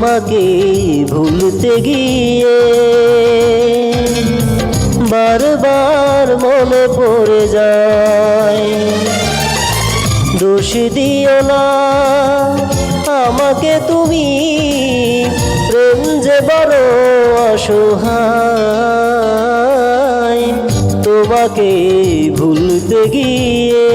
তোমাকে ভুলতে গিয়ে বারবার মনে পড়ে যায়। দোষ দিও না আমাকে তুমি, প্রেম যে বড় অসহায়। তোমাকে ভুলতে গিয়ে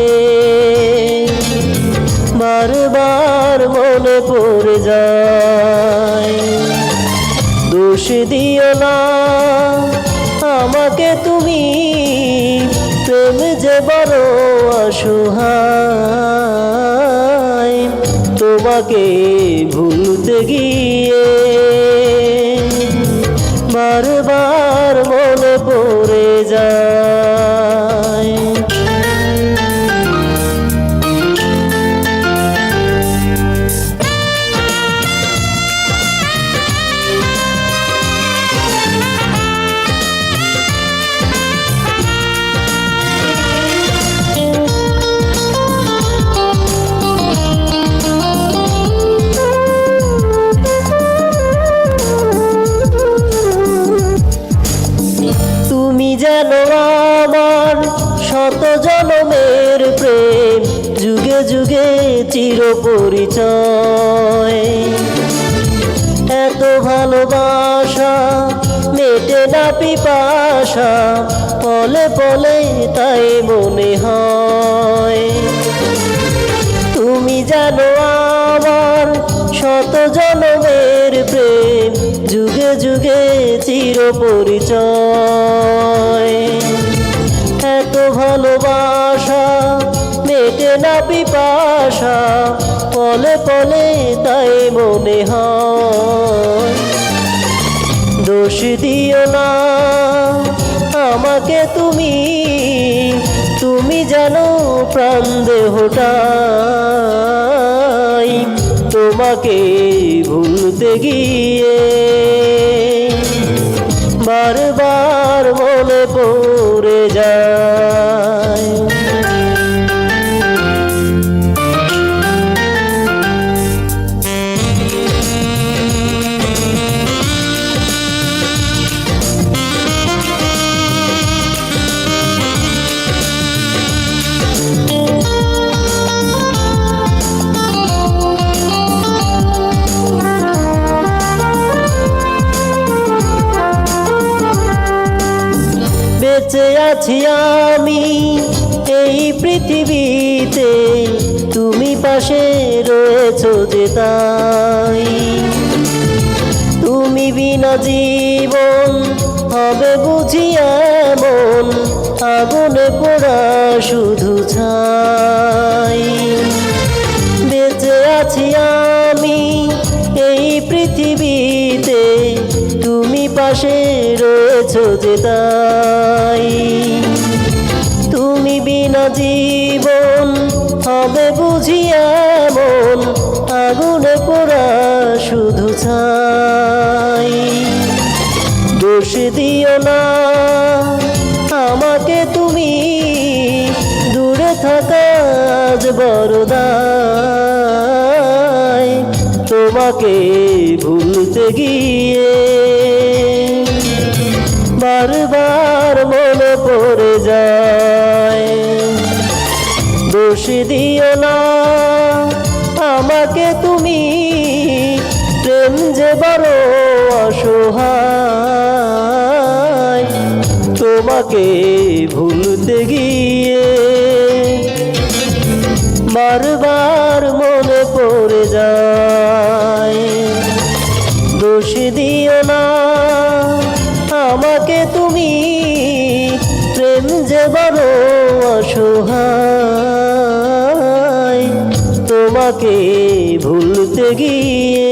বারবার মনে পড়ে যায়। দোষ দিও না আমাকে তুমি, প্রেম যে বড় অসহায়। তোমাকে ভুলতে গিয়ে বারবার মনে পড়ে যায়। তুমি যেন আমার শত জনমের প্রেম, যুগে যুগে চির পরিচয়। এত ভালোবাসা মেটে না পিপাসা, পলে পলে তাই মনে হয়। তুমি জানো আমার শত জনমের প্রেম, যুগে যুগে চির পরিচয়। এত ভালোবাসা মেটে না পিপাসা, পলে পলে তাই মনে হয়। দোষ দিও না আমাকে তুমি, তুমি জানো প্রাণ দেহটাই। তোমাকে ভুলতে গিয়ে বারবার মনে পড়ে যায়। বেঁচে আছি আমি এই পৃথিবীতে, তুমি পাশে রয়েছো যে তাই। তুমি বিনা জীবন হবে বুঝি এমন, আগুনে পোড়া শুধু ছাই। বেঁচে আছি আমি এই পৃথিবীতে, তুমি পাশে রয়েছো যে তাই। তুমি বিনা জীবন হবে বুঝি এমন, আগুনে পোড়া শুধু ছাই। দোষ দিও না আমাকে তুমি, দূরে থাকা আজ বড় দায়। তোমাকে ভুলতে গিয়ে বারবার মনে পড়ে যায়। দোষ দিও না আমাকে তুমি, প্রেম যে বড় অসহায়। তোমাকে ভুলতে গিয়ে বারবার মনে পড়ে যায়। দোষ দিও না আমাকে তুমি, প্রেম যে বড় অসহায়। তোমাকে ভুলতে গিয়ে